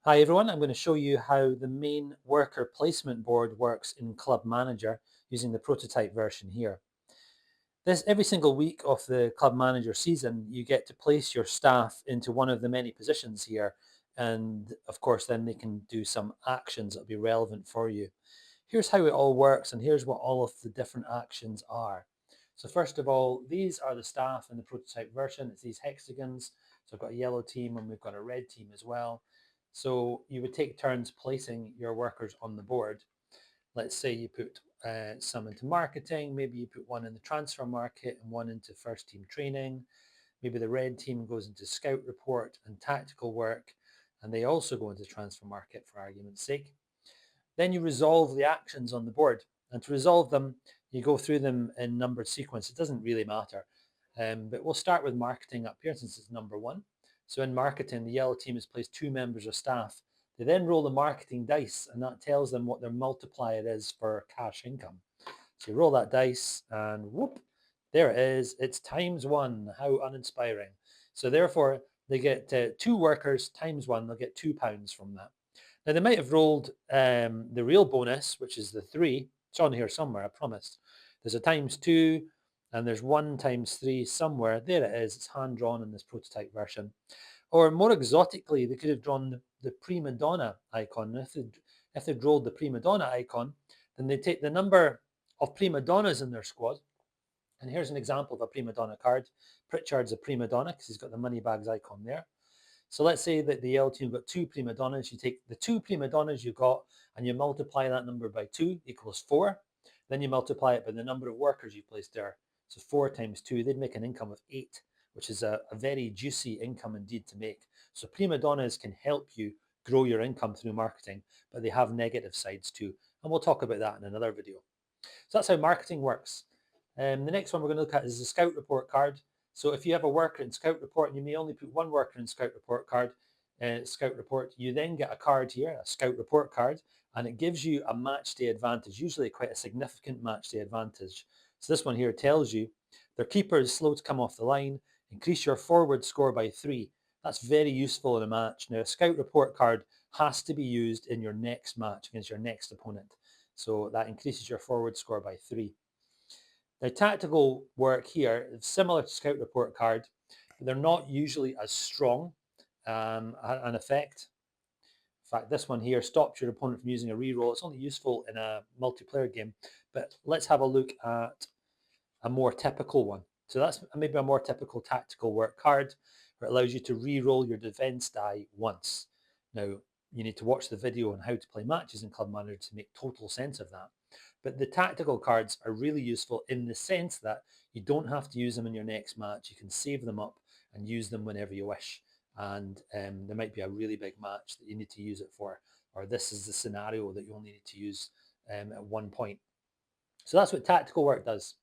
Hi everyone, I'm going to show you how the main worker placement board works in Club Manager using the prototype version here. Every single week of the Club Manager season, you get to place your staff into one of the many positions here, and of course then they can do some actions that will be relevant for you. Here's how it all works, and here's what all of the different actions are. So first of all, these are the staff in the prototype version. It's these hexagons. So I've got a yellow team and we've got a red team as well. So you would take turns placing your workers on the board. Let's say you put some into marketing, maybe you put one in the transfer market and one into first team training. Maybe the red team goes into scout report and tactical work, and they also go into transfer market for argument's sake. Then you resolve the actions on the board. And to resolve them, you go through them in numbered sequence. It doesn't really matter. But we'll start with marketing up here since it's number one. So in marketing, the yellow team has placed 2 members of staff. They then roll the marketing dice, and that tells them what their multiplier is for cash income. So you roll that dice, and whoop, there it is. It's times 1. How uninspiring. So therefore, they get 2 workers times 1. They'll get £2 from that. Now they might have rolled the real bonus, which is the 3. It's on here somewhere, I promise. There's a times 2 and there's 1 times 3 somewhere. There it is. It's hand drawn in this prototype version. Or more exotically, they could have drawn the prima donna icon. And if they'd rolled the prima donna icon, then they take the number of prima donnas in their squad. And here's an example of a prima donna card. Pritchard's a prima donna because he's got the money bags icon there. So let's say that the L team got 2 prima donnas. You take the 2 prima donnas you got and you multiply that number by 2 equals 4. Then you multiply it by the number of workers you placed there. So 4 times 2, they'd make an income of 8, which is a very juicy income indeed to make. So prima donnas can help you grow your income through marketing, but they have negative sides too. And we'll talk about that in another video. So that's how marketing works. The next one we're going to look at is the Scout Report card. So if you have a worker in Scout Report and you may only put one worker in Scout Report Scout Report, you then get a card here, a Scout Report card, and it gives you a match day advantage, usually quite a significant match day advantage. So this one here tells you their keeper is slow to come off the line, increase your forward score by 3. That's very useful in a match. Now, a Scout Report card has to be used in your next match against your next opponent. So that increases your forward score by 3. Now, tactical work here is similar to Scout Report card, but they're not usually as strong an effect. In fact, this one here stops your opponent from using a reroll. It's only useful in a multiplayer game, but let's have a look at a more typical one. So that's maybe a more typical tactical work card where it allows you to re-roll your defense die once. Now, you need to watch the video on how to play matches in Club Manager to make total sense of that. But the tactical cards are really useful in the sense that you don't have to use them in your next match. You can save them up and use them whenever you wish. And there might be a really big match that you need to use it for, or this is the scenario that you only need to use at one point. So that's what tactical work does.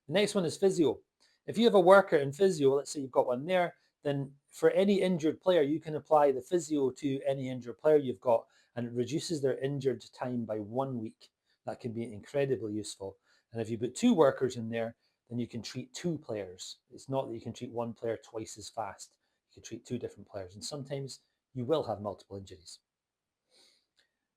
The next one is physio. If you have a worker in physio, let's say you've got one there, then for any injured player, you can apply the physio to any injured player you've got, and it reduces their injured time by 1 week. That can be incredibly useful. And if you put 2 workers in there, then you can treat 2 players. It's not that you can treat one player twice as fast. You can treat 2 different players, and sometimes you will have multiple injuries.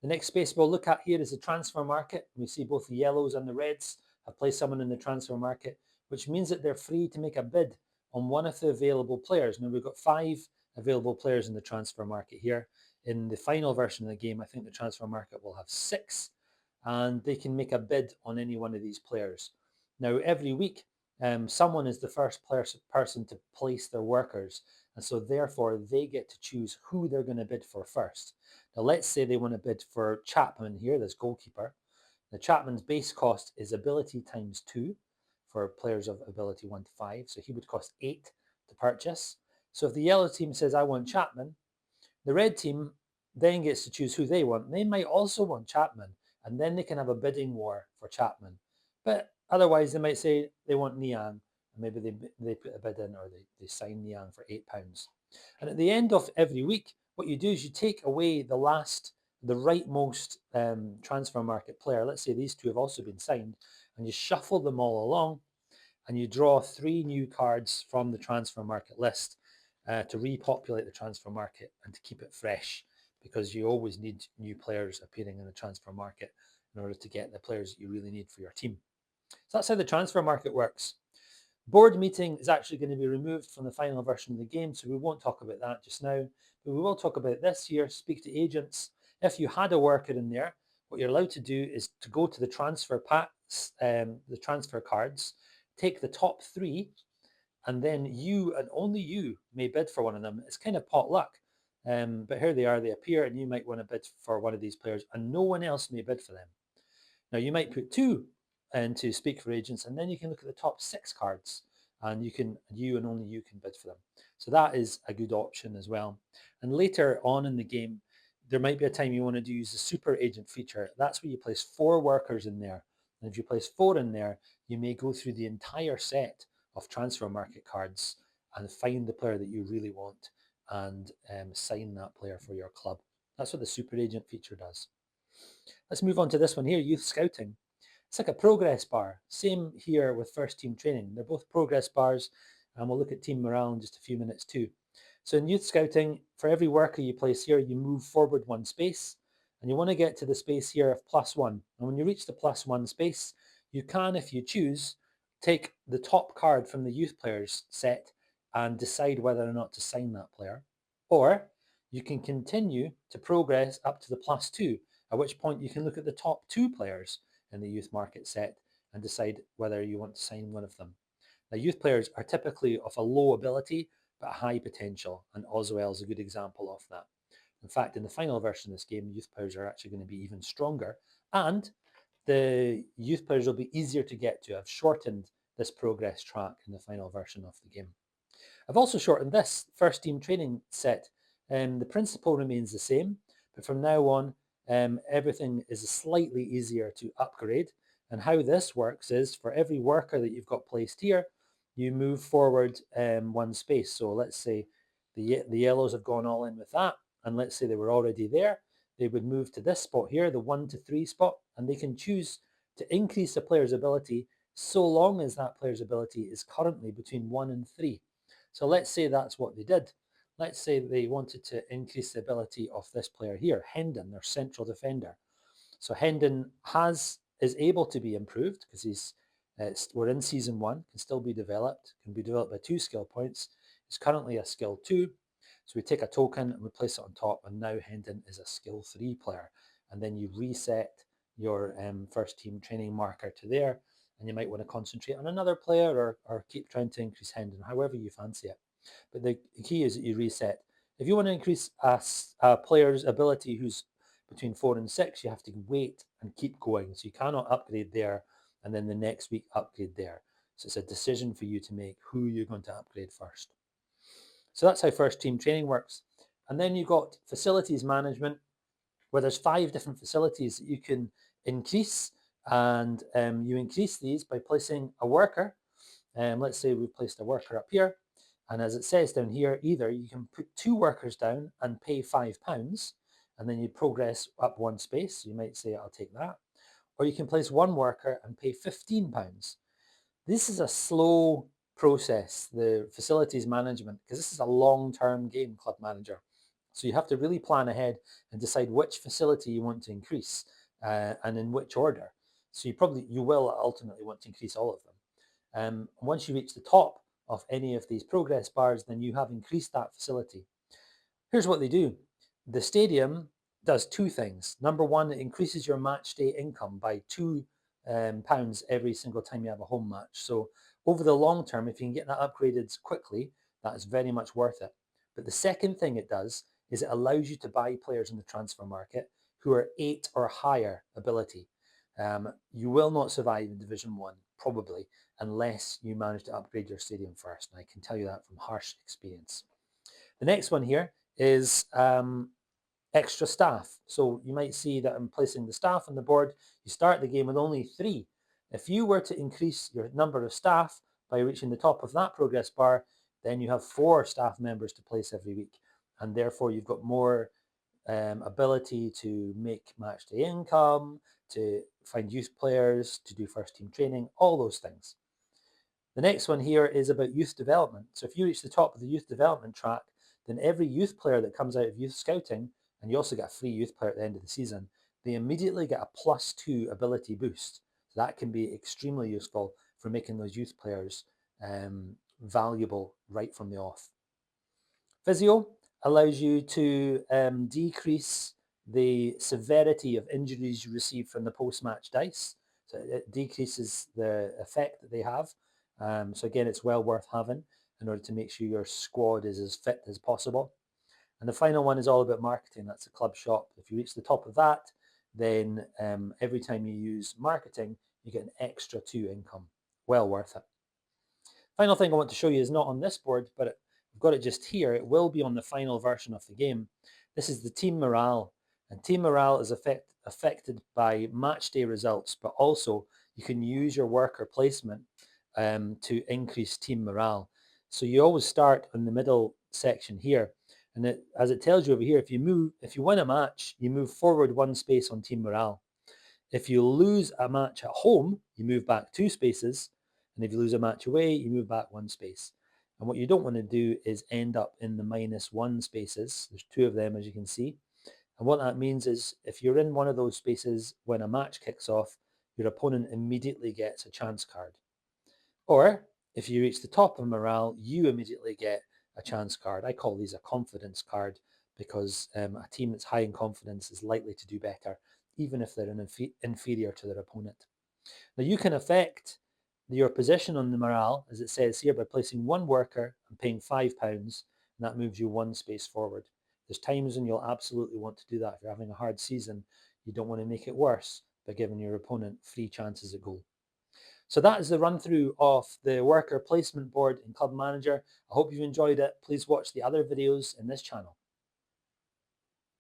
The next space we'll look at here is the transfer market. We see both the yellows and the reds have placed someone in the transfer market, which means that they're free to make a bid on one of the available players. Now we've got 5 available players in the transfer market here. In the final version of the game, I think the transfer market will have 6, and they can make a bid on any one of these players. Now every week, someone is the first person to place their workers, and so therefore they get to choose who they're going to bid for first. Now let's say they want to bid for Chapman here, this goalkeeper. The Chapman's base cost is ability times 2 for players of ability 1 to 5. So he would cost 8 to purchase. So if the yellow team says, I want Chapman, the red team then gets to choose who they want. They might also want Chapman, and then they can have a bidding war for Chapman. But otherwise, they might say they want Niang, and maybe they put a bid in, or they sign Niang for £8. And at the end of every week, what you do is you take away the rightmost transfer market player. Let's say these 2 have also been signed, and you shuffle them all along, and you draw 3 new cards from the transfer market list to repopulate the transfer market and to keep it fresh. because you always need new players appearing in the transfer market in order to get the players that you really need for your team. So that's how the transfer market works. Board meeting is actually going to be removed from the final version of the game, so we won't talk about that just now, but we will talk about this here, speak to agents. If you had a worker in there, what you're allowed to do is to go to the transfer packs, the transfer cards, take the top three, and then you and only you may bid for one of them. It's kind of pot luck. But here they are, they appear, and you might want to bid for one of these players, and no one else may bid for them. Now, you might put two into Speak for Agents, and then you can look at the top 6 cards, and you and only you can bid for them. So that is a good option as well. And later on in the game, there might be a time you want to use the Super Agent feature. That's where you place 4 workers in there. And if you place 4 in there, you may go through the entire set of transfer market cards and find the player that you really want and sign that player for your club. That's what the Super Agent feature does. Let's move on to this one here, Youth Scouting. It's like a progress bar. Same here with first team training. They're both progress bars, and we'll look at team morale in just a few minutes too. So in Youth Scouting, for every worker you place here, you move forward 1 space, and you want to get to the space here of +1. And when you reach the +1 space, you can, if you choose, take the top card from the youth players set and decide whether or not to sign that player. Or you can continue to progress up to the +2, at which point you can look at the top 2 players in the youth market set and decide whether you want to sign one of them. Now, youth players are typically of a low ability but high potential, and Oswell is a good example of that. In fact, in the final version of this game, youth players are actually going to be even stronger, and the youth players will be easier to get to. I've shortened this progress track in the final version of the game. I've also shortened this first team training set. The principle remains the same, but from now on, everything is slightly easier to upgrade. And how this works is for every worker that you've got placed here, you move forward 1 space. So let's say the yellows have gone all in with that, and let's say they were already there. They would move to this spot here, the 1 to 3 spot, and they can choose to increase a player's ability so long as that player's ability is currently between 1 and 3. So let's say that's what they did. Let's say they wanted to increase the ability of this player here, Hendon, their central defender. So Hendon is able to be improved because we're in season 1, can still be developed, can be developed by 2 skill points. It's currently a skill 2. So we take a token and we place it on top, and now Hendon is a skill 3 player. And then you reset your first team training marker to there, and you might want to concentrate on another player or keep trying to increase Hendon, however you fancy it. But the key is that you reset. If you want to increase a player's ability who's between 4 and 6, you have to wait and keep going. So you cannot upgrade there and then the next week upgrade there. So it's a decision for you to make who you're going to upgrade first. So that's how first team training works. And then you've got facilities management, where there's 5 different facilities that you can increase, and you increase these by placing a worker. Let's say we've placed a worker up here, and as it says down here, either you can put 2 workers down and pay £5, and then you progress up 1 space. So you might say, I'll take that. Or you can place 1 worker and pay £15. This is a slow process, the facilities management, because this is a long-term game, Club Manager. So you have to really plan ahead and decide which facility you want to increase and in which order. So you will ultimately want to increase all of them. Once you reach the top of any of these progress bars, then you have increased that facility. Here's what they do. The stadium does 2 things. Number 1, it increases your match day income by £2 every single time you have a home match. So over the long term, if you can get that upgraded quickly, that is very much worth it. But the second thing it does is it allows you to buy players in the transfer market who are 8 or higher ability. You will not survive in Division 1, probably, unless you manage to upgrade your stadium first. And I can tell you that from harsh experience. The next one here is extra staff. So you might see that I'm placing the staff on the board. You start the game with only 3. If you were to increase your number of staff by reaching the top of that progress bar, then you have 4 staff members to place every week. And therefore you've got more ability to make match day income, to find youth players, to do first team training, all those things. The next one here is about youth development. So if you reach the top of the youth development track, then every youth player that comes out of youth scouting and you also get a free youth player at the end of the season, they immediately get a +2 ability boost. So that can be extremely useful for making those youth players valuable right from the off. Physio allows you to decrease the severity of injuries you receive from the post-match dice. So it decreases the effect that they have. So again, it's well worth having in order to make sure your squad is as fit as possible. And the final one is all about marketing. That's the club shop. If you reach the top of that, then every time you use marketing, you get an extra 2 income. Well worth it. Final thing I want to show you is not on this board, but I've got it just here. It will be on the final version of the game. This is the team morale, and team morale is affected by match day results, but also you can use your worker placement to increase team morale. So you always start in the middle section here, and as it tells you over here, if you win a match, you move forward 1 space on team morale. If you lose a match at home, you move back 2 spaces. And if you lose a match away, you move back 1 space. And what you don't want to do is end up in the -1 spaces. There's 2 of them, as you can see. And what that means is if you're in one of those spaces when a match kicks off, your opponent immediately gets a chance card. Or if you reach the top of morale, you immediately get a chance card. I call these a confidence card because a team that's high in confidence is likely to do better, even if they're inferior to their opponent. Now you can affect your position on the morale, as it says here, by placing 1 worker and paying £5, and that moves you 1 space forward. There's times when you'll absolutely want to do that. If you're having a hard season, you don't want to make it worse by giving your opponent free chances at goal. So that is the run through of the worker placement board in Club Manager. I hope you've enjoyed it. Please watch the other videos in this channel.